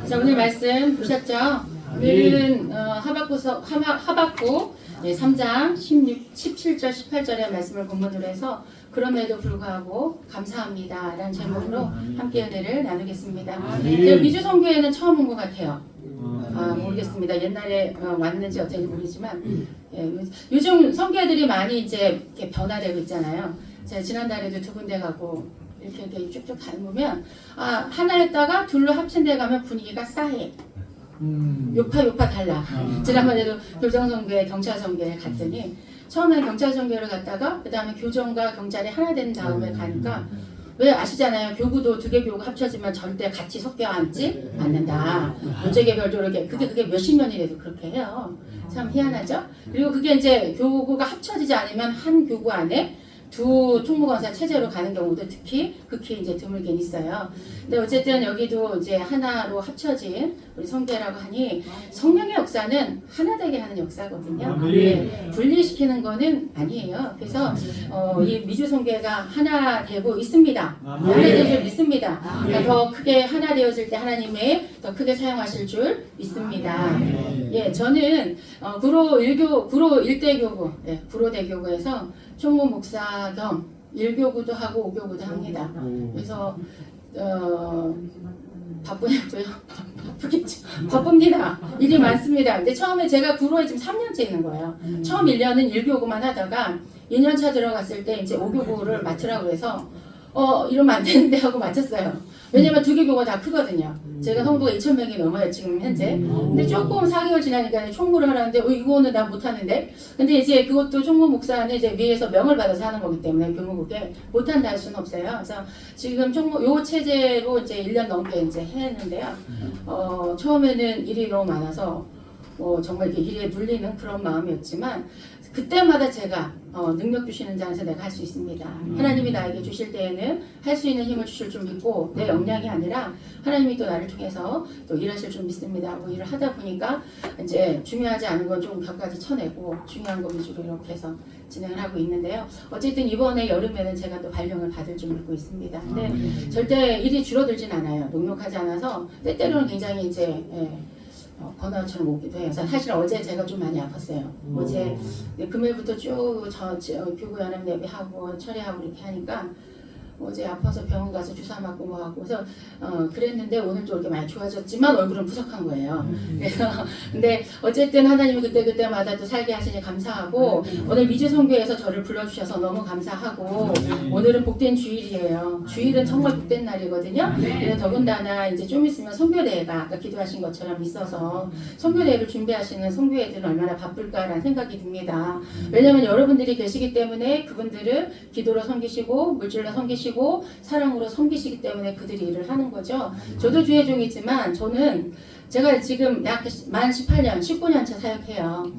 자, 오늘 말씀 보셨죠? 오늘은 하박국 3장 17절 18절의 말씀을 본문으로 해서 그럼에도 불구하고 감사합니다 라는 제목으로 함께 은혜를 나누겠습니다. 제가 미주 선교회는 처음 온 것 같아요. 모르겠습니다. 옛날에 왔는지 어쩐지 모르지만 요즘 선교회들이 많이 이제 이렇게 변화되고 있잖아요. 제가 지난달에도 2군데 가고 이렇게 쭉쭉 다니면 하나였다가 둘로 합친 데 가면 분위기가 싸해. 요파 달라. 지난번에도 교정선교회 경찰선교회 갔더니 처음에 경찰선교회를 갔다가 그 다음에 교정과 경찰이 하나 된 다음에 가니까 왜 아시잖아요. 교구도 2개 교구 합쳐지면 절대 같이 섞여 앉지 않는다. 요재개별적으로 그게 몇십 년이라도 그렇게 해요. 참 희한하죠? 그리고 그게 이제 교구가 합쳐지지 않으면 한 교구 안에 두 총무관사 체제로 가는 경우도 극히 이제 드물긴 있어요. 근데 어쨌든 여기도 이제 하나로 합쳐진 우리 성교회라고 하니 성령의 역사는 하나 되게 하는 역사거든요. 분리시키는 거는 아니에요. 그래서 이 미주 성교회가 하나 되고 있습니다. 하나 되는 줄 믿습니다. 더 크게 하나 되어질 때 하나님의 더 크게 사용하실 줄 믿습니다. 저는 구로 1대 교구, 구로 대교구에서 총무 목사 겸 1교구도 하고 5교구도 합니다. 그래서 바쁘냐고요? 바쁘겠죠. 바쁩니다. 일이 많습니다. 근데 처음에 제가 구로에 지금 3년째 있는 거예요. 처음 1년은 1교구만 하다가 2년차 들어갔을 때 이제 5교구를 맡으라고 해서 이러면 안 되는데 하고 맡았어요. 왜냐면 2개 교구가 다 크거든요. 제가 성도가 2,000명이 넘어요 지금 현재. 근데 조금 4개월 지나니까 총무를 하라는데 이거는 나 못하는데. 근데 이제 그것도 총무 목사는 이제 위에서 명을 받아서 하는 거기 때문에 교무국에 못한다 할 수는 없어요. 그래서 지금 총무 요 체제로 이제 1년 넘게 이제 했는데요. 처음에는 일이 너무 많아서 정말 이렇게 일에 눌리는 그런 마음이었지만 그때마다 제가 능력 주시는 자에서 내가 할 수 있습니다. 하나님이 나에게 주실 때에는 할 수 있는 힘을 주실 줄 믿고 내 역량이 아니라 하나님이 또 나를 통해서 또 일하실 줄 믿습니다 하고 일을 하다 보니까 이제 중요하지 않은 건 좀 격까지 쳐내고 중요한 거 위주로 이렇게 해서 진행을 하고 있는데요. 어쨌든 이번에 여름에는 제가 또 발령을 받을 줄 믿고 있습니다. 근데 절대 일이 줄어들진 않아요. 녹록하지 않아서 때때로는 굉장히 이제 번아웃처럼 오기도 해요. 사실 어제 제가 좀 많이 아팠어요. 어제 금요일부터 쭉 교구연합 예배하고 처리하고 이렇게 하니까 어제 아파서 병원 가서 주사 맞고 뭐 하고 그래서 그랬는데 오늘 또 이렇게 많이 좋아졌지만 얼굴은 푸석한 거예요. 그래서 근데 어쨌든 하나님이 그때마다 또 살게 하시니 감사하고 오늘 미주 선교회에서 저를 불러주셔서 너무 감사하고 오늘은 복된 주일이에요. 주일은 정말 복된 날이거든요. 그래서 더군다나 이제 좀 있으면 선교대회가 아까 기도하신 것처럼 있어서 선교대회를 준비하시는 선교회들은 얼마나 바쁠까라는 생각이 듭니다. 왜냐하면 여러분들이 계시기 때문에 그분들을 기도로 섬기시고 물질로 섬기시고 사랑으로 섬기시기 때문에 그들이 일을 하는 거죠. 저도 주의 종이지만 저는 제가 지금 약 만 18년, 19년 차 사역해요.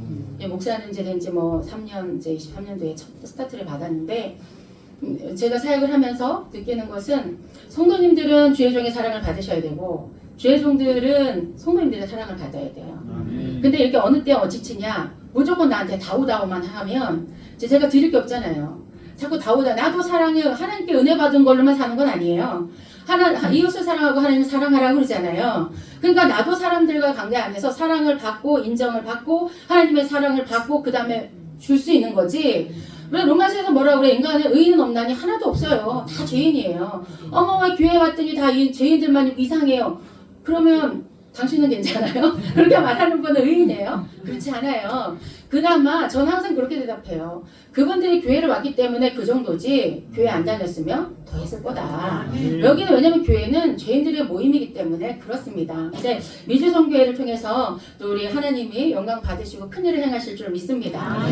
목사는 이제 된 지 뭐 3년, 이제 23년도에 첫 스타트를 받았는데 제가 사역을 하면서 느끼는 것은 성도님들은 주의 종의 사랑을 받으셔야 되고 주의 종들은 성도님들의 사랑을 받아야 돼요. 근데 이렇게 어느 때 지치냐 무조건 나한테 다오다오만 하면 제가 드릴 게 없잖아요. 자꾸 다오다 나도 사랑해 하나님께 은혜 받은 걸로만 사는 건 아니에요. 이웃을 사랑하고 하나님 사랑하라고 그러잖아요. 그러니까 나도 사람들과 관계 안에서 사랑을 받고 인정을 받고 하나님의 사랑을 받고 그 다음에 줄 수 있는 거지. 왜 로마서에서 뭐라 그래? 인간은 의인은 없나니 하나도 없어요. 다 죄인이에요. 교회 왔더니 다 죄인들만 이상해요. 그러면 당신은 괜찮아요? 그렇게 말하는 분은 의인이에요? 그렇지 않아요. 그나마 전 항상 그렇게 대답해요. 그분들이 교회를 왔기 때문에 그 정도지 교회 안 다녔으면 더 했을 거다. 여기는 왜냐면 교회는 죄인들의 모임이기 때문에 그렇습니다. 이제 미주 선교회를 통해서 또 우리 하나님이 영광 받으시고 큰일을 행하실 줄 믿습니다.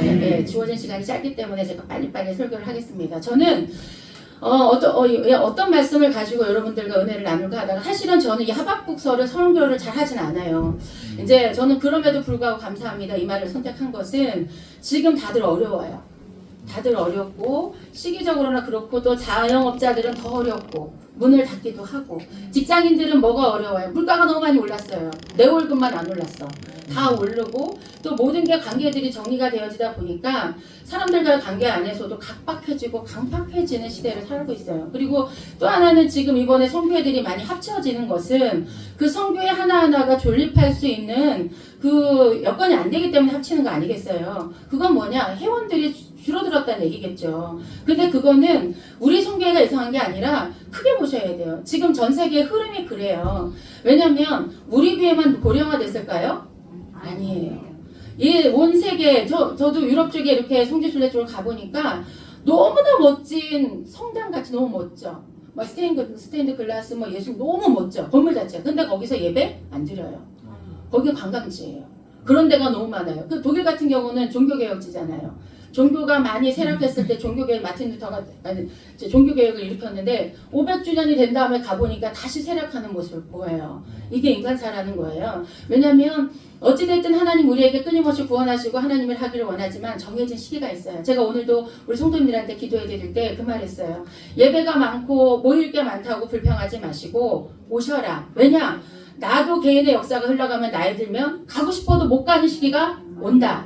주어진 시간이 짧기 때문에 제가 빨리빨리 설교를 하겠습니다. 저는 어떤 말씀을 가지고 여러분들과 은혜를 나눌까 하다가 사실은 저는 이 하박국서를 설교를 잘 하진 않아요. 이제 저는 그럼에도 불구하고 감사합니다. 이 말을 선택한 것은 지금 다들 어려워요. 다들 어렵고 시기적으로나 그렇고 또 자영업자들은 더 어렵고 문을 닫기도 하고 직장인들은 뭐가 어려워요. 물가가 너무 많이 올랐어요. 내 월급만 안 올랐어. 다 오르고 또 모든 게 관계들이 정리가 되어지다 보니까 사람들과의 관계 안에서도 각박해지고 강팍해지는 시대를 살고 있어요. 그리고 또 하나는 지금 이번에 성교회들이 많이 합쳐지는 것은 그 성교회 하나하나가 존립할 수 있는 그 여건이 안 되기 때문에 합치는 거 아니겠어요? 그건 뭐냐? 회원들이 줄어들었다는 얘기겠죠. 근데 그거는 우리 성교회가 이상한 게 아니라 크게 보셔야 돼요. 지금 전 세계 흐름이 그래요. 왜냐면 우리 교회만 고령화됐을까요? 아니에요. 이 온 세계, 저도 유럽 쪽에 이렇게 성지순례 쪽을 가보니까 너무나 멋진 성당 같이 너무 멋져. 막 스테인드 글라스 뭐 예술 너무 멋져. 건물 자체가. 근데 거기서 예배 안 드려요. 거기 관광지예요. 그런 데가 너무 많아요. 그 독일 같은 경우는 종교개혁지잖아요. 종교가 많이 쇠락했을 때 종교개혁 마틴 루터가 종교개혁을 일으켰는데 500주년이 된 다음에 가보니까 다시 쇠락하는 모습을 보여요. 이게 인간사라는 거예요. 왜냐하면 어찌됐든 하나님 우리에게 끊임없이 구원하시고 하나님을 하기를 원하지만 정해진 시기가 있어요. 제가 오늘도 우리 성도님들한테 기도해 드릴 때 그 말 했어요. 예배가 많고 모일 게 많다고 불평하지 마시고 오셔라. 왜냐? 나도 개인의 역사가 흘러가면 나이 들면 가고 싶어도 못 가는 시기가 온다.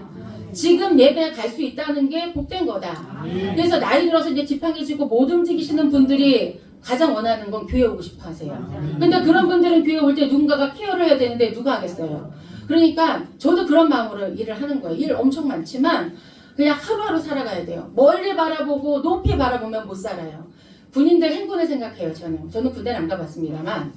지금 예배 갈 수 있다는 게 복된 거다. 그래서 나이 들어서 이제 지팡이지고 못 움직이시는 분들이 가장 원하는 건 교회 오고 싶어 하세요. 근데 그런 분들은 교회 올 때 누군가가 케어를 해야 되는데 누가 하겠어요? 그러니까 저도 그런 마음으로 일을 하는 거예요. 일 엄청 많지만 그냥 하루하루 살아가야 돼요. 멀리 바라보고 높이 바라보면 못 살아요. 군인들 행군을 생각해요. 저는 군대는 안 가봤습니다만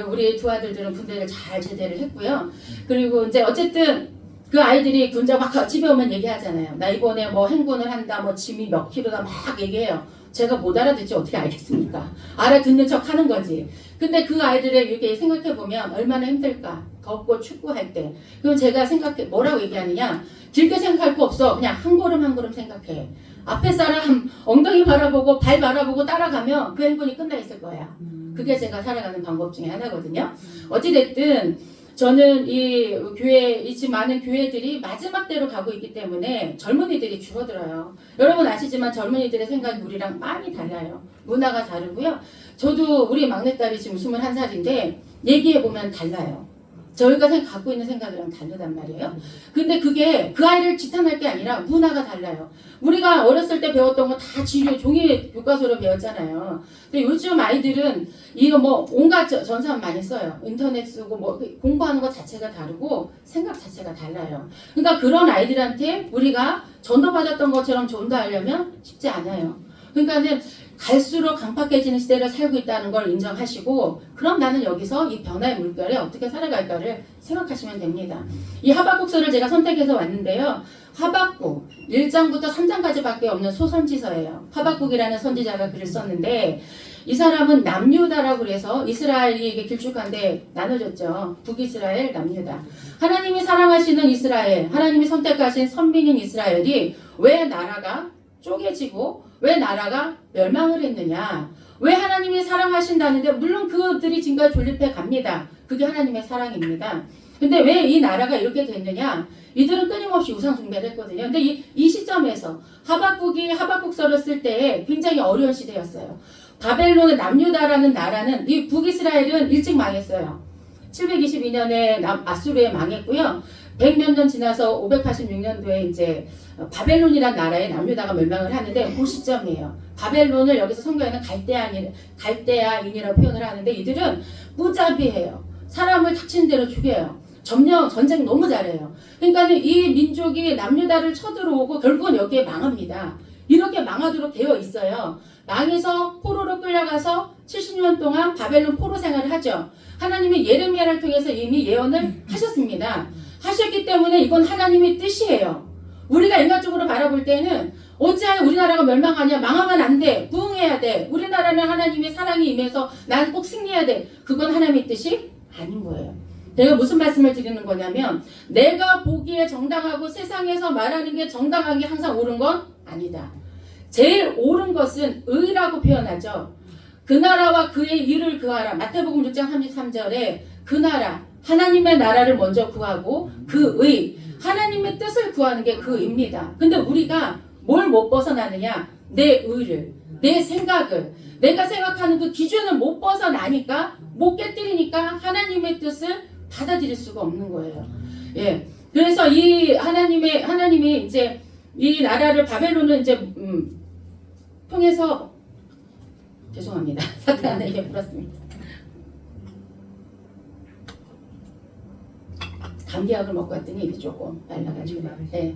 우리 두 아들들은 군대를 잘 제대를 했고요. 그리고 이제 어쨌든 그 아이들이 군자 막 집에 오면 얘기하잖아요. 나 이번에 뭐 행군을 한다, 뭐 짐이 몇 킬로다 막 얘기해요. 제가 못 알아듣지 어떻게 알겠습니까? 알아듣는 척 하는 거지. 근데 그 아이들의 이렇게 생각해보면 얼마나 힘들까. 걷고 축구할 때. 그럼 제가 뭐라고 얘기하느냐. 길게 생각할 거 없어. 그냥 한 걸음 한 걸음 생각해. 앞에 사람 엉덩이 바라보고 발 바라보고 따라가면 그 행군이 끝나 있을 거야. 그게 제가 살아가는 방법 중에 하나거든요. 어찌됐든 저는 이 지금 많은 교회들이 마지막 대로 가고 있기 때문에 젊은이들이 줄어들어요. 여러분 아시지만 젊은이들의 생각이 우리랑 많이 달라요. 문화가 다르고요. 저도 우리 막내딸이 지금 21살인데 얘기해보면 달라요. 저희가 갖고 있는 생각이랑 다르단 말이에요. 근데 그게 그 아이를 지탄할 게 아니라 문화가 달라요. 우리가 어렸을 때 배웠던 거 다 종이 교과서로 배웠잖아요. 근데 요즘 아이들은 이거 뭐 온갖 전산 많이 써요. 인터넷 쓰고 뭐 공부하는 것 자체가 다르고 생각 자체가 달라요. 그러니까 그런 아이들한테 우리가 전도받았던 것처럼 전도하려면 쉽지 않아요. 그러니까는 갈수록 강팍해지는 시대를 살고 있다는 걸 인정하시고 그럼 나는 여기서 이 변화의 물결에 어떻게 살아갈까를 생각하시면 됩니다. 이 하박국서를 제가 선택해서 왔는데요. 하박국 1장부터 3장까지밖에 없는 소선지서예요. 하박국이라는 선지자가 글을 썼는데 이 사람은 남유다라고 그래서 이스라엘이 이게 길쭉한데 나눠졌죠. 북이스라엘, 남유다. 하나님이 사랑하시는 이스라엘, 하나님이 선택하신 선민인 이스라엘이 왜 나라가 쪼개지고 왜 나라가 멸망을 했느냐? 왜 하나님이 사랑하신다는데 물론 그들이 지금까지 존립해 갑니다. 그게 하나님의 사랑입니다. 근데 왜 이 나라가 이렇게 됐느냐? 이들은 끊임없이 우상 숭배를 했거든요. 근데 이 시점에서 하박국이 하박국서를 쓸 때에 굉장히 어려운 시대였어요. 바벨론의 남유다라는 나라는 이 북이스라엘은 일찍 망했어요. 722년에 아수르에 망했고요. 100몇 년 지나서 586년도에 이제 바벨론이라는 나라에 남유다가 멸망을 하는데 그 시점이에요. 바벨론을 여기서 성경에는 갈대아인이라고 표현을 하는데 이들은 무자비해요. 사람을 닥치는 대로 죽여요. 전쟁 너무 잘해요. 그러니까 이 민족이 남유다를 쳐들어오고 결국은 여기에 망합니다. 이렇게 망하도록 되어 있어요. 망해서 포로로 끌려가서 70년 동안 바벨론 포로 생활을 하죠. 하나님이 예레미야를 통해서 이미 예언을 하셨습니다. 하셨기 때문에 이건 하나님의 뜻이에요. 우리가 인간적으로 바라볼 때는 어찌하여 우리나라가 멸망하냐, 망하면 안 돼, 부흥해야 돼, 우리나라는 하나님의 사랑이 임해서 난 꼭 승리해야 돼. 그건 하나님의 뜻이 아닌 거예요. 내가 무슨 말씀을 드리는 거냐면 내가 보기에 정당하고 세상에서 말하는 게 정당한 게 항상 옳은 건 아니다. 제일 옳은 것은 의라고 표현하죠. 그 나라와 그의 일을 구하라. 마태복음 6장 33절에 그 나라, 하나님의 나라를 먼저 구하고 그 의, 하나님의 뜻을 구하는 게 그 의입니다. 근데 우리가 뭘 못 벗어나느냐? 내 의를, 내 생각을, 내가 생각하는 그 기준을 못 벗어나니까, 못 깨뜨리니까 하나님의 뜻을 받아들일 수가 없는 거예요. 예. 그래서 이 하나님이 이제 이 나라를 바벨론을 이제 통해서 죄송합니다. 사탄에게 물었습니다. 감기약을 먹고 왔더니 입이 조금 날라가지고. 예.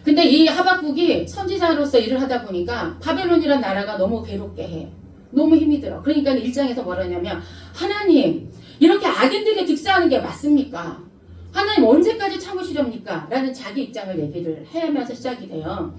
근데 이 하박국이 선지자로서 일을 하다 보니까 바벨론이란 나라가 너무 괴롭게 해. 너무 힘이 들어. 그러니까 1장에서 뭐라냐면 하나님 이렇게 악인들이 득세하는 게 맞습니까? 하나님 언제까지 참으시렵니까? 라는 자기 입장을 얘기를 하면서 시작이 돼요.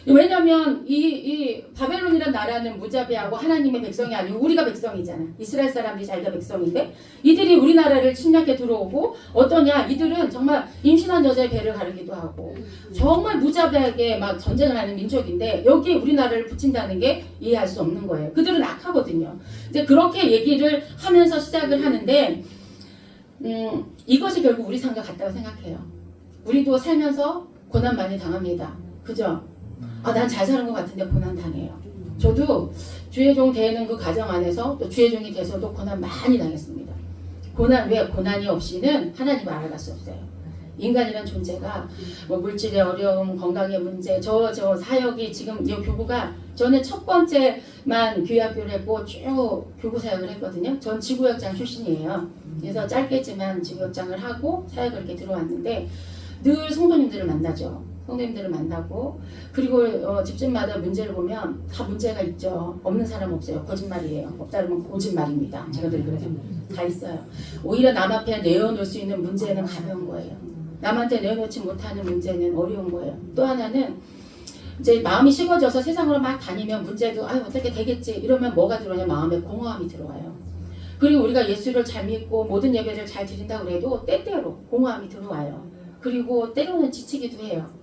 왜냐면 이 바벨론이라는 나라는 무자비하고 하나님의 백성이 아니고 우리가 백성이잖아. 이스라엘 사람들이 자기가 백성인데 이들이 우리나라를 침략해 들어오고 어떠냐? 이들은 정말 임신한 여자의 배를 가르기도 하고 정말 무자비하게 막 전쟁을 하는 민족인데 여기에 우리나라를 붙인다는 게 이해할 수 없는 거예요. 그들은 악하거든요. 이제 그렇게 얘기를 하면서 시작을 하는데 이것이 결국 우리 삶과 같다고 생각해요. 우리도 살면서 고난 많이 당합니다. 그죠? 난 잘 사는 것 같은데 고난 당해요. 저도 주의 종 되는 그 가정 안에서 또 주의 종이 돼서도 고난 많이 당했습니다. 고난이 없이는 하나님을 알아갈 수 없어요. 인간이란 존재가 뭐 물질의 어려움, 건강의 문제, 저 사역이 지금 이 교부가 저는 첫 번째만 교회학교를 했고 쭉 교부 사역을 했거든요. 전 지구역장 출신이에요. 그래서 짧게지만 지구역장을 하고 사역을 이렇게 들어왔는데 늘 성도님들을 만나죠. 성도님들을 만나고 그리고 집집마다 문제를 보면 다 문제가 있죠. 없는 사람 없어요. 거짓말이에요. 없다 그러면 거짓말입니다. 제가 늘 그래요. 다 있어요. 오히려 남 앞에 내어놓을 수 있는 문제는 가벼운 거예요. 남한테 내어놓지 못하는 문제는 어려운 거예요. 또 하나는 이제 마음이 식어져서 세상으로 막 다니면 문제도 어떻게 되겠지 이러면 뭐가 들어오냐 마음에 공허함이 들어와요. 그리고 우리가 예수를 잘 믿고 모든 예배를 잘 드린다고 해도 때때로 공허함이 들어와요. 그리고 때로는 지치기도 해요.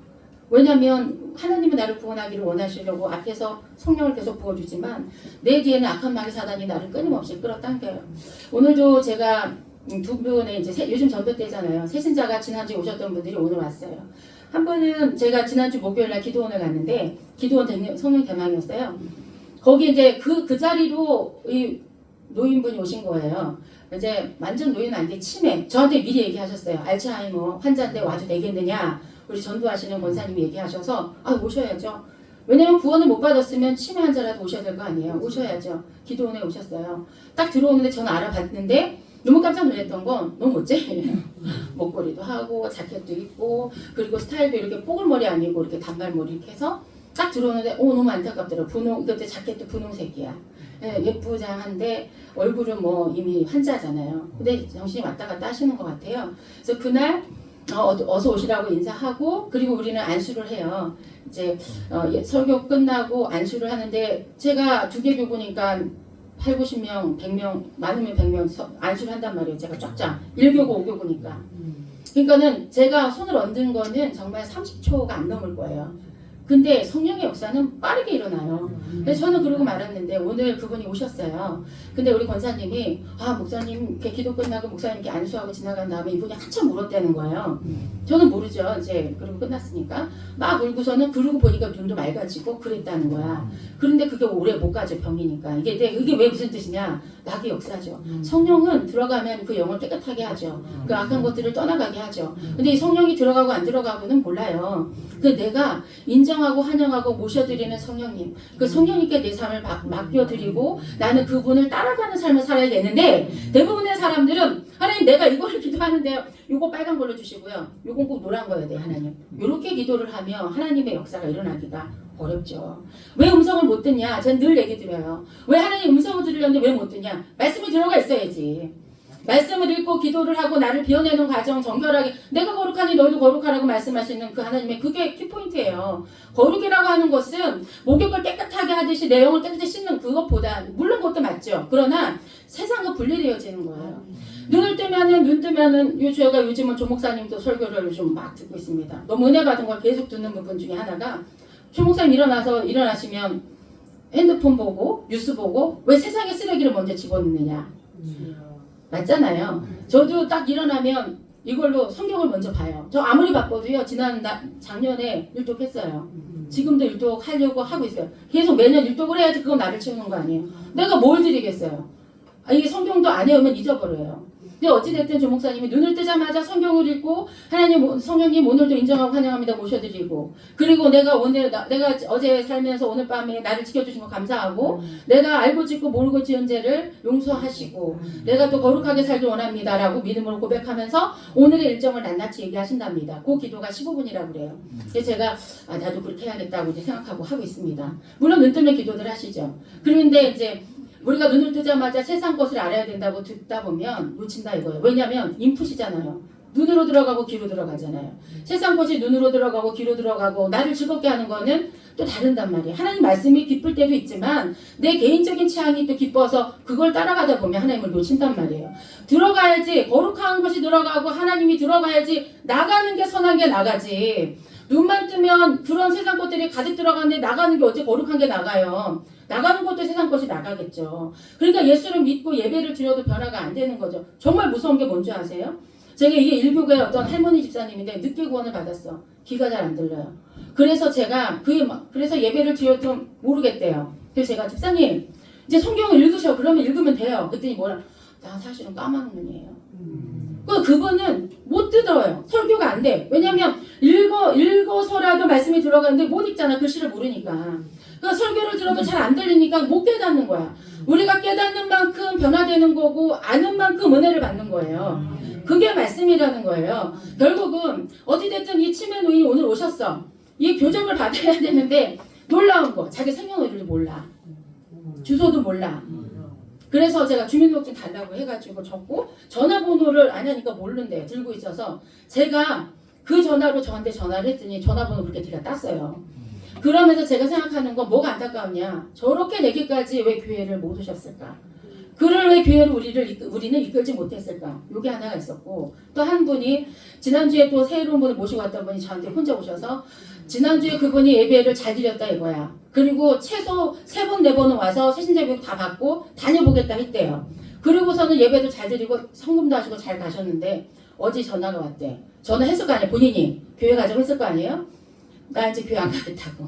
왜냐하면 하나님은 나를 구원하기를 원하시려고 앞에서 성령을 계속 부어주지만 내 뒤에는 악한 마귀 사단이 나를 끊임없이 끌어당겨요. 오늘도 제가 두 분의 이제 요즘 전도 때잖아요. 새신자가 지난주에 오셨던 분들이 오늘 왔어요. 한 분은 제가 지난주 목요일날 기도원을 갔는데 기도원 성령 대망이었어요. 거기 이제 그 자리로 이 노인분이 오신 거예요. 이제 완전 노인은 아닌데 치매. 저한테 미리 얘기하셨어요. 알츠하이머 환자인데 와도 되겠느냐. 우리 전도하시는 권사님이 얘기하셔서 오셔야죠. 왜냐면 구원을 못 받았으면 치매 환자라도 오셔야 될 거 아니에요. 오셔야죠. 기도원에 오셨어요. 딱 들어오는데 저는 알아봤는데 너무 깜짝 놀랐던 건 너무 멋쟁이에요. 목걸이도 하고 자켓도 입고 그리고 스타일도 이렇게 뽀글머리 아니고 이렇게 단발머리 이렇게 해서 딱 들어오는데 너무 안타깝더라고요. 그때 자켓도 분홍색이야. 예쁘장한데 얼굴은 뭐 이미 환자잖아요. 근데 정신이 왔다 갔다 하시는 것 같아요. 그래서 그날 어서 오시라고 인사하고 그리고 우리는 안수를 해요. 이제 설교 끝나고 안수를 하는데 제가 두 개 교구니까 8, 90명, 100명, 많으면 100명 안수를 한단 말이에요. 제가 쫙쫙 1교구, 5교구니까. 그러니까는 제가 손을 얹은 거는 정말 30초가 안 넘을 거예요. 근데 성령의 역사는 빠르게 일어나요. 그래서 저는 그러고 말았는데 오늘 그분이 오셨어요. 근데 우리 권사님이 목사님 이렇게 기도 끝나고 목사님 이렇게 안수하고 지나간 다음에 이분이 한참 울었다는 거예요. 저는 모르죠. 이제 그리고 끝났으니까 막 울고서는 그러고 보니까 눈도 맑아지고 그랬다는 거야. 그런데 그게 오래 못 가죠. 병이니까. 이게 왜 무슨 뜻이냐? 낙의 역사죠. 성령은 들어가면 그 영을 깨끗하게 하죠. 그 악한 것들을 떠나가게 하죠. 근데 이 성령이 들어가고 안 들어가고는 몰라요. 그 내가 인정하고 환영하고 모셔드리는 성령님, 그 성령님께 내 삶을 맡겨드리고 나는 그분을 따라가는 삶을 살아야 되는데 대부분의 사람들은 하나님 내가 이거를 기도하는데요. 요거 빨간 걸로 주시고요. 요건 꼭 노란 거여야 돼 하나님. 요렇게 기도를 하면 하나님의 역사가 일어나기가 어렵죠. 왜 음성을 못 듣냐? 전 늘 얘기 드려요. 왜 하나님 음성을 들으려는데 왜 못 듣냐? 말씀이 들어가 있어야지. 말씀을 읽고 기도를 하고 나를 비워내는 과정 정결하게 내가 거룩하니 너희도 거룩하라고 말씀하시는 그 하나님의 그게 키포인트예요. 거룩이라고 하는 것은 목욕을 깨끗하게 하듯이 내 영을 깨끗이 씻는 그것보다 물론 그것도 맞죠. 그러나 세상과 분리되어지는 거예요. 눈을 뜨면은 눈 뜨면은 제가 요즘은 조 목사님도 설교를 요즘 막 듣고 있습니다. 너무 은혜 받은 걸 계속 듣는 부분 중에 하나가 조 목사님 일어나시면 핸드폰 보고 뉴스 보고 왜 세상의 쓰레기를 먼저 집어넣느냐. 맞잖아요. 저도 딱 일어나면 이걸로 성경을 먼저 봐요. 저 아무리 바빠도요. 작년에 일독했어요. 지금도 일독하려고 하고 있어요. 계속 매년 일독을 해야지 그건 나를 채우는 거 아니에요. 내가 뭘 드리겠어요. 이게 성경도 안 해오면 잊어버려요. 근데 어찌됐든 조 목사님이 눈을 뜨자마자 성경을 읽고 하나님 성령님 오늘도 인정하고 환영합니다 모셔드리고 그리고 내가 어제 살면서 오늘 밤에 나를 지켜주신 거 감사하고 내가 알고 짓고 모르고 지은 죄를 용서하시고 내가 또 거룩하게 살길 원합니다라고 믿음으로 고백하면서 오늘의 일정을 낱낱이 얘기하신답니다. 그 기도가 15분이라고 그래요. 그래서 제가 나도 그렇게 해야겠다고 이제 생각하고 하고 있습니다. 물론 눈 뜨면 기도들 하시죠. 그런데 이제 우리가 눈을 뜨자마자 세상 것을 알아야 된다고 듣다 보면 놓친다 이거예요. 왜냐하면 인풋이잖아요. 눈으로 들어가고 귀로 들어가잖아요. 세상 것이 눈으로 들어가고 귀로 들어가고 나를 즐겁게 하는 거는 또 다른단 말이에요. 하나님 말씀이 기쁠 때도 있지만 내 개인적인 취향이 또 기뻐서 그걸 따라가다 보면 하나님을 놓친단 말이에요. 들어가야지 거룩한 것이 들어가고 하나님이 들어가야지 나가는 게 선한 게 나가지. 눈만 뜨면 그런 세상 것들이 가득 들어가는데 나가는 게 어째 거룩한 게 나가요. 나가는 것도 세상 것이 나가겠죠. 그러니까 예수를 믿고 예배를 드려도 변화가 안 되는 거죠. 정말 무서운 게 뭔지 아세요? 제가 이게 일교회 어떤 할머니 집사님인데 늦게 구원을 받았어. 귀가 잘 안 들려요. 그래서 제가 그래서 예배를 드려도 모르겠대요. 그래서 제가 집사님 이제 성경을 읽으셔. 그러면 읽으면 돼요. 그랬더니 뭐라 나 사실은 까만 눈이에요. 그분은 못 뜯어요. 설교가 안 돼. 왜냐면 읽어서라도 말씀이 들어가는데 못 읽잖아. 글씨를 모르니까. 그러니까 설교를 들어도 잘 안 들리니까 못 깨닫는 거야. 우리가 깨닫는 만큼 변화되는 거고 아는 만큼 은혜를 받는 거예요. 그게 말씀이라는 거예요. 결국은 어찌됐든 이 치매 노인이 오늘 오셨어. 이 교정을 받아야 되는데 놀라운 거. 자기 생년월일도 몰라. 주소도 몰라. 그래서 제가 주민등록증 달라고 해가지고 적고 전화번호를 안 하니까 모르는데 들고 있어서 제가 그 전화로 저한테 전화를 했더니 전화번호 그렇게 제가 땄어요. 그러면서 제가 생각하는 건 뭐가 안타까우냐. 저렇게 내게까지 왜 교회를 못 오셨을까. 그를 왜 교회를 우리는 이끌지 못했을까. 요게 하나가 있었고 또 한 분이 지난주에 또 새로운 분을 모시고 왔던 분이 저한테 혼자 오셔서 지난주에 그분이 예배를 잘 드렸다 이거야. 그리고 최소 3번 4번은 와서 새신자교육 다 받고 다녀보겠다 했대요. 그리고서는 예배도 잘 드리고 성금도 하시고 잘 가셨는데 어제 전화가 왔대. 전화했을 거 아니에요. 본인이 교회 가자고 했을 거 아니에요. 나 이제 교회 안 가겠다고.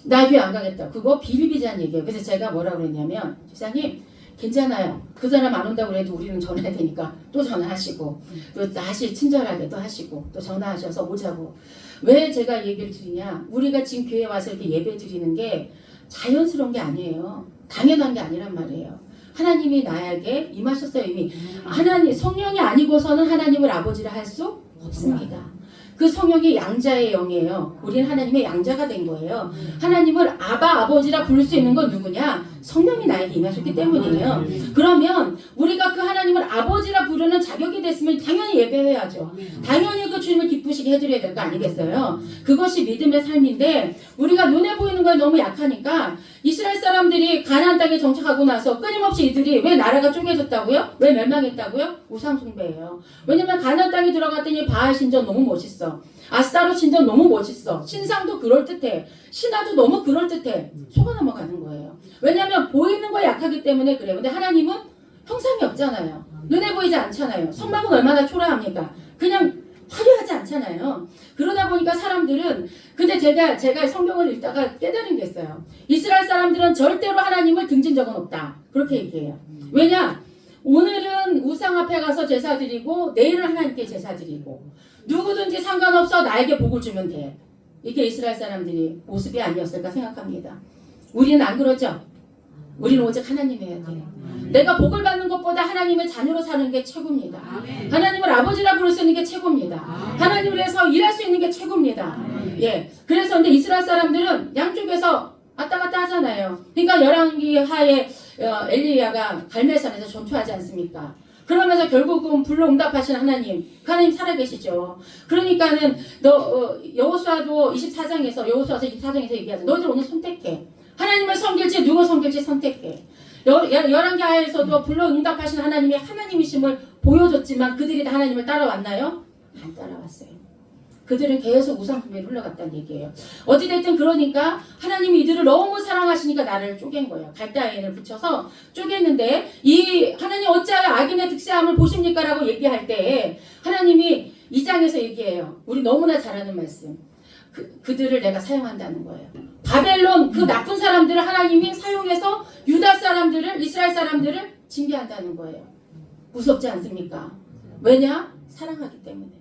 나 교회 안 가겠다. 그거 비일비재한 얘기예요. 그래서 제가 뭐라고 그랬냐면 집사님 괜찮아요. 그 사람 안 온다고 그래도 우리는 전화해야 되니까 또 전화하시고 또 다시 친절하게 또 하시고 또 전화하셔서 오자고. 왜 제가 얘기를 드리냐. 우리가 지금 교회 와서 이렇게 예배 드리는 게 자연스러운 게 아니에요. 당연한 게 아니란 말이에요. 하나님이 나에게 임하셨어요. 이미 하나님 성령이 아니고서는 하나님을 아버지라 할 수 없습니다. 그 성령이 양자의 영이에요. 우리는 하나님의 양자가 된 거예요. 하나님을 아버지라 부를 수 있는 건 누구냐? 성령이 나에게 임하셨기 때문이에요. 그러면 우리가 그 하나님을 아버지라 부르는 자격이 됐으면 당연히 예배해야죠. 당연히 그 주님을 기쁘시게 해드려야 될 거 아니겠어요? 그것이 믿음의 삶인데 우리가 눈에 보이는 거에 너무 약하니까 이스라엘 사람들이 가나안 땅에 정착하고 나서 끊임없이 이들이 왜 나라가 쪼개졌다고요? 왜 멸망했다고요? 우상 숭배예요. 왜냐면 가나안 땅에 들어갔더니 바알 신전 너무 멋있어. 아스타로 신전 너무 멋있어. 신상도 그럴듯해. 신화도 너무 그럴듯해. 속아 넘어가는 거예요. 왜냐면 보이는 거에 약하기 때문에 그래요. 근데 하나님은 형상이 없잖아요. 눈에 보이지 않잖아요. 성막은 얼마나 초라합니까? 그냥 화려하지 않잖아요. 그러다 보니까 사람들은 근데 제가 성경을 읽다가 깨달은 게 있어요. 이스라엘 사람들은 절대로 하나님을 등진 적은 없다. 그렇게 얘기해요. 왜냐? 오늘은 우상 앞에 가서 제사 드리고 내일은 하나님께 제사 드리고 누구든지 상관없어 나에게 복을 주면 돼. 이게 이스라엘 사람들이 모습이 아니었을까 생각합니다. 우리는 안 그러죠? 우리는 오직 하나님 해야 돼요. 내가 복을 받는 것보다 하나님의 자녀로 사는 게 최고입니다. 하나님을 아버지라 부를 수 있는 게 최고입니다. 하나님을 위해서 일할 수 있는 게 최고입니다. 예. 그래서 근데 이스라엘 사람들은 양쪽에서 왔다 갔다 하잖아요. 그러니까 열왕기 하에 엘리야가 갈멜산에서 전투하지 않습니까? 그러면서 결국은 불러 응답하신 하나님, 그 하나님 살아계시죠. 그러니까는 여호수아서 24장에서 얘기하죠. 너희들 오늘 선택해. 하나님을 섬길지 누구 섬길지 선택해. 열왕기 하에서도 불러 응답하신 하나님이 하나님이심을 보여줬지만 그들이 다 하나님을 따라왔나요? 안 따라왔어요. 그들은 계속 우상숭배로 흘러갔다는 얘기예요. 어찌됐든 그러니까 하나님이 이들을 너무 사랑하시니까 나를 쪼갠 거예요. 갈대아인을 붙여서 쪼갰는데 이 하나님 어찌하여 악인의 득세함을 보십니까? 라고 얘기할 때 하나님이 2장에서 얘기해요. 우리 너무나 잘 아는 말씀. 그들을 내가 사용한다는 거예요. 바벨론 그 나쁜 사람들을 하나님이 사용해서 유다 사람들을 이스라엘 사람들을 징계한다는 거예요. 무섭지 않습니까? 왜냐? 사랑하기 때문에.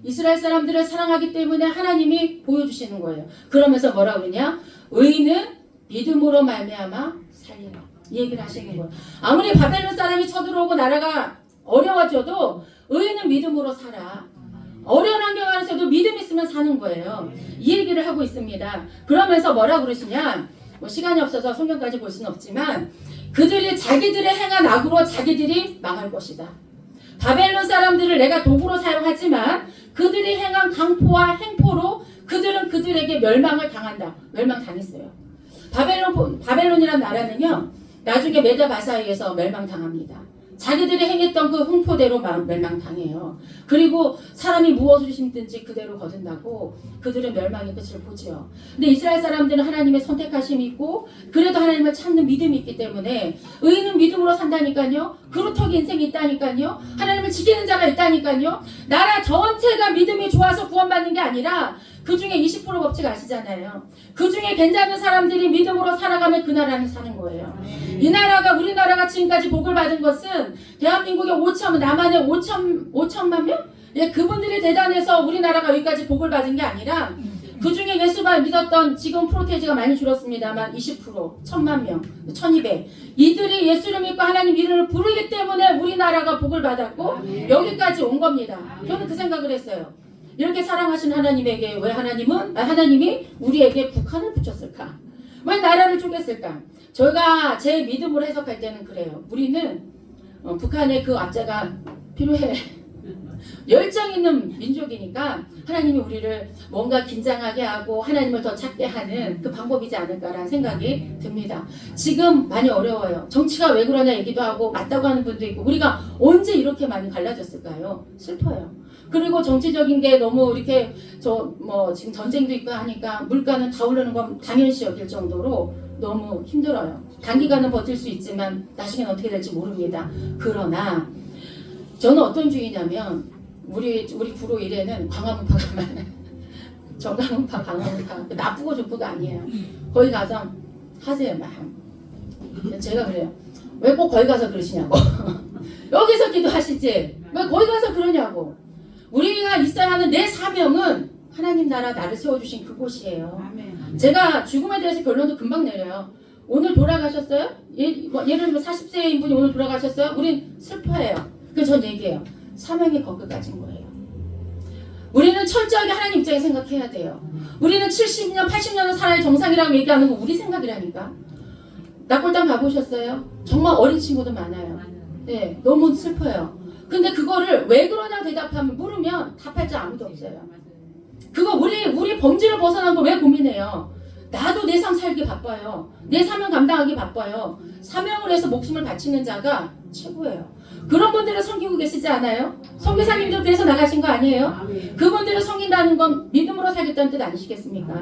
이스라엘 사람들을 사랑하기 때문에 하나님이 보여주시는 거예요. 그러면서 뭐라 그러냐? 의인은 믿음으로 말미암아 살리라. 이 얘기를 하시는 거예요. 아무리 바벨론 사람이 쳐들어오고 나라가 어려워져도 의인은 믿음으로 살아. 어려운 환경 안에서도 믿음 있으면 사는 거예요. 이 얘기를 하고 있습니다. 그러면서 뭐라 그러시냐? 뭐 시간이 없어서 성경까지 볼 수는 없지만 그들이 자기들의 행한 악으로 자기들이 망할 것이다. 바벨론 사람들을 내가 도구로 사용하지만 그들이 행한 강포와 행포로 그들은 그들에게 멸망을 당한다. 멸망당했어요. 바벨론이란 나라는요. 나중에 메다바사이에서 멸망당합니다. 자기들이 행했던 그 흉포대로 멸망당해요. 그리고 사람이 무엇을 심든지 그대로 거둔다고 그들은 멸망의 끝을 보지요. 근데 이스라엘 사람들은 하나님의 선택하심이 있고 그래도 하나님을 찾는 믿음이 있기 때문에 의인은 믿음으로 산다니까요. 그루터기 인생이 있다니까요. 하나님을 지키는 자가 있다니까요. 나라 전체가 믿음이 좋아서 구원받는 게 아니라 그 중에 20% 법칙 아시잖아요. 그 중에 괜찮은 사람들이 믿음으로 살아가면 그 나라는 사는 거예요. 이 나라가 우리나라가 지금까지 복을 받은 것은 대한민국의 남한의 5천만 명? 예, 그분들이 대단해서 우리나라가 여기까지 복을 받은 게 아니라 그 중에 예수만 믿었던 지금 프로테이지가 많이 줄었습니다만 20%, 1,000만 명, 1,200 이들이 예수를 믿고 하나님 이름을 부르기 때문에 우리나라가 복을 받았고 여기까지 온 겁니다. 저는 그 생각을 했어요. 이렇게 사랑하신 하나님에게 왜 하나님이 우리에게 북한을 붙였을까? 왜 나라를 쪼갰을까? 저희가 제 믿음으로 해석할 때는 그래요. 우리는 북한의 그 압제가 필요해. 열정 있는 민족이니까 하나님이 우리를 뭔가 긴장하게 하고 하나님을 더 찾게 하는 그 방법이지 않을까라는 생각이 듭니다. 지금 많이 어려워요. 정치가 왜 그러냐 얘기도 하고 맞다고 하는 분도 있고 우리가 언제 이렇게 많이 갈라졌을까요? 슬퍼요. 그리고 정치적인 게 너무 이렇게 지금 전쟁도 있고 하니까 물가는 다 오르는 건 당연시 여길 정도로 너무 힘들어요. 단기간은 버틸 수 있지만 나중엔 어떻게 될지 모릅니다. 그러나 저는 어떤 주의냐면 우리 구로 일에는 광화문파가 많아요. 정강문파, 광화문파 나쁘고 좋고가 아니에요. 거기 가서 하세요. 제가 그래요. 왜 꼭 거기 가서 그러시냐고. 여기서 기도하시지 왜 거기 가서 그러냐고. 우리가 있어야 하는 내 사명은 하나님 나라 나를 세워주신 그곳이에요. 제가 죽음에 대해서 결론도 금방 내려요. 오늘 돌아가셨어요? 예를 들면 40세인 분이 오늘 돌아가셨어요? 우린 슬퍼해요. 그래서 전 얘기해요. 사명이 거기까지인 거예요. 우리는 철저하게 하나님 입장에 생각해야 돼요. 우리는 70년, 80년을 살아야 정상이라고 얘기하는 거 우리 생각이라니까. 낙골당 가보셨어요? 정말 어린 친구도 많아요. 네, 너무 슬퍼요. 근데 그거를 왜 그러냐고 대답하면 물으면 답할 자 아무도 없어요. 그거 우리 범죄를 벗어난 거 왜 고민해요? 나도 내 삶 살기 바빠요. 내 사명 감당하기 바빠요. 사명을 해서 목숨을 바치는 자가 최고예요. 그런 분들을 섬기고 계시지 않아요? 선교사님들 그래서 나가신 거 아니에요? 그분들을 섬긴다는 건 믿음으로 살겠다는 뜻 아니시겠습니까?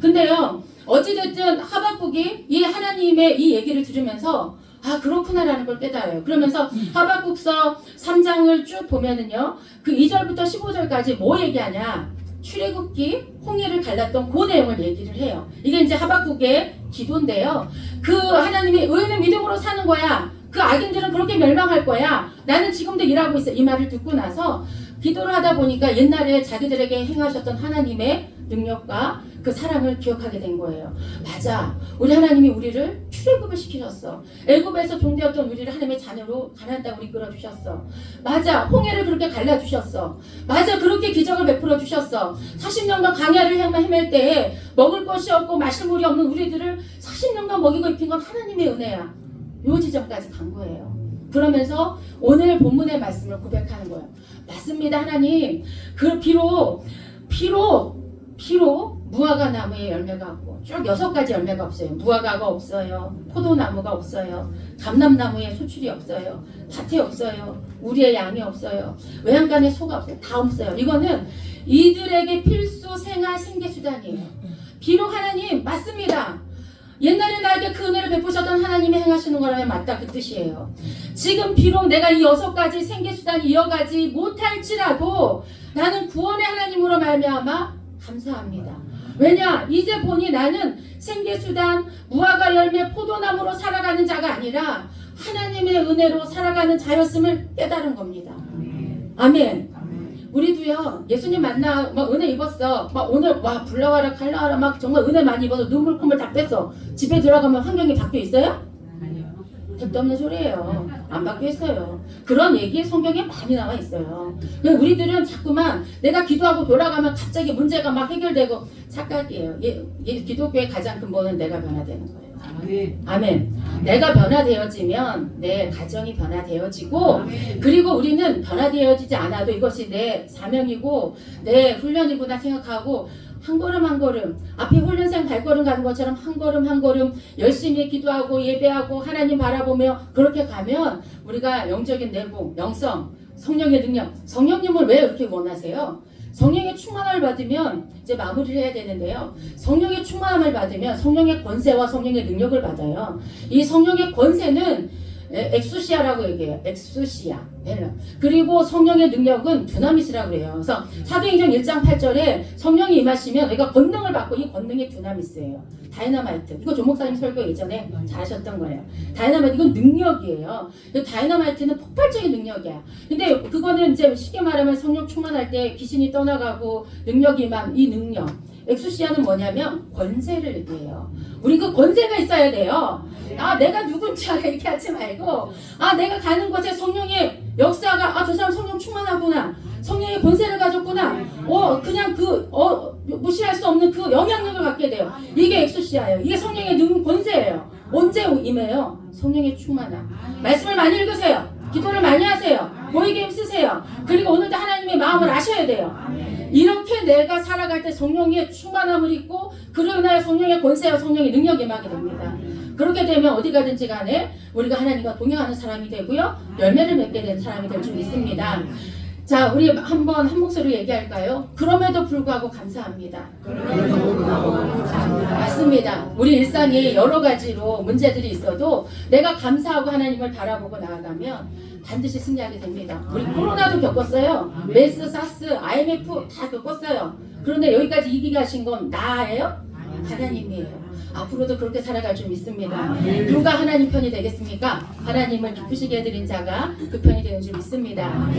근데요, 어찌됐든 하박국이 이 하나님의 이 얘기를 들으면서 아 그렇구나라는 걸 깨달아요. 그러면서 하박국서 3장을 쭉 보면은요, 그 2절부터 15절까지 뭐 얘기하냐? 출애굽기 홍해를 갈랐던 그 내용을 얘기를 해요. 이게 이제 하박국의 기도인데요. 그 하나님이 의인은 믿음으로 사는 거야. 그 악인들은 그렇게 멸망할 거야. 나는 지금도 일하고 있어. 이 말을 듣고 나서 기도를 하다 보니까 옛날에 자기들에게 행하셨던 하나님의 능력과 그 사랑을 기억하게 된 거예요. 맞아. 우리 하나님이 우리를 출애굽을 시키셨어. 애굽에서 종되었던 우리를 하나님의 자녀로 가나안 땅으로 이끌어 주셨어. 맞아. 홍해를 그렇게 갈라 주셨어. 맞아. 그렇게 기적을 베풀어 주셨어. 40년간 광야를 헤맬 때에 먹을 것이 없고 마실 물이 없는 우리들을 40년간 먹이고 입힌 건 하나님의 은혜야. 요 지점까지 간 거예요. 그러면서 오늘 본문의 말씀을 고백하는 거예요. 맞습니다. 하나님. 그 비록 무화과 나무에 열매가 없고 쭉 6가지 열매가 없어요. 무화과가 없어요. 포도나무가 없어요. 감람나무에 소출이 없어요. 밭이 없어요. 우리의 양이 없어요. 외양간에 소가 없어요. 다 없어요. 이거는 이들에게 필수 생활 생계수단이에요. 비록 하나님 맞습니다. 옛날에 나에게 그 은혜를 베푸셨던 하나님이 행하시는 거라면 맞다 그 뜻이에요. 지금 비록 내가 이 6가지 생계수단을 이어가지 못할지라도 나는 구원의 하나님으로 말미암아 감사합니다. 왜냐? 이제 보니 나는 생계수단, 무화과 열매, 포도나무로 살아가는 자가 아니라 하나님의 은혜로 살아가는 자였음을 깨달은 겁니다. 아멘. 우리도요, 예수님 만나 막 은혜 입었어, 막 오늘 와 불나와라 갈라와라 막 정말 은혜 많이 입어서 눈물 콧물 다 뺐어. 집에 들어가면 환경이 바뀌어 있어요? 택도 없는 소리예요. 안 바뀌어 있어요. 그런 얘기 성경에 많이 나와 있어요. 우리들은 자꾸만 내가 기도하고 돌아가면 갑자기 문제가 막 해결되고 착각이에요. 기독교의 가장 근본은 내가 변화되는 거예요. 아멘. 내가 변화되어지면 내 가정이 변화되어지고, 그리고 우리는 변화되어지지 않아도 이것이 내 사명이고 내 훈련이구나 생각하고 한 걸음 한 걸음, 앞에 훈련생 발걸음 가는 것처럼 한 걸음 한 걸음 열심히 기도하고 예배하고 하나님 바라보며 그렇게 가면 우리가 영적인 내공, 영성, 성령의 능력, 성령님을 왜 이렇게 원하세요? 성령의 충만함을 받으면 이제 마무리를 해야 되는데요. 성령의 충만함을 받으면 성령의 권세와 성령의 능력을 받아요. 이 성령의 권세는 엑수시아라고 얘기해요. 엑수시아. 그리고 성령의 능력은 두나미스라고 그래요. 그래서 사도행전 1장 8절에 성령이 임하시면 우리가 권능을 받고, 이 권능이 두나미스예요. 다이너마이트. 이거 조목사님 설교 예전에 잘하셨던 거예요. 다이너마이트, 이건 능력이에요. 다이너마이트는 폭발적인 능력이야. 근데 그거는 이제 쉽게 말하면 성령 충만할 때 귀신이 떠나가고 능력이 임한 이 능력. 엑수시아는 뭐냐면 권세를 얘기해요. 우리 그 권세가 있어야 돼요. 내가 누군지 알아 이렇게 하지 말고, 내가 가는 곳에 성령의 역사가, 저 사람 성령 충만하구나, 성령의 권세를 가졌구나, 그냥 무시할 수 없는 그 영향력을 갖게 돼요. 이게 엑수시아예요. 이게 성령의 권세예요. 언제 임해요? 성령의 충만함. 말씀을 많이 읽으세요. 기도를 많이 하세요. 모이게 힘쓰세요. 그리고 오늘도 하나님의 마음을 아셔야 돼요. 이렇게 내가 살아갈 때 성령의 충만함을 입고, 그로 인하여 성령의 권세와 성령의 능력이 임하게 됩니다. 그렇게 되면 어디 가든지 간에 우리가 하나님과 동행하는 사람이 되고요, 열매를 맺게 된 사람이 될 줄 믿습니다. 자, 우리 한번 한 목소리로 얘기할까요? 그럼에도 불구하고 감사합니다. 맞습니다. 우리 일상이 여러 가지로 문제들이 있어도 내가 감사하고 하나님을 바라보고 나아가면 반드시 승리하게 됩니다. 우리 코로나도 겪었어요. 메스, 사스, IMF 다 겪었어요. 그런데 여기까지 이기게 하신 건 나예요? 하나님이에요. 앞으로도 그렇게 살아갈 줄 믿습니다. 누가 하나님 편이 되겠습니까? 하나님을 기쁘시게 해드린 자가 그 편이 되는 줄 믿습니다.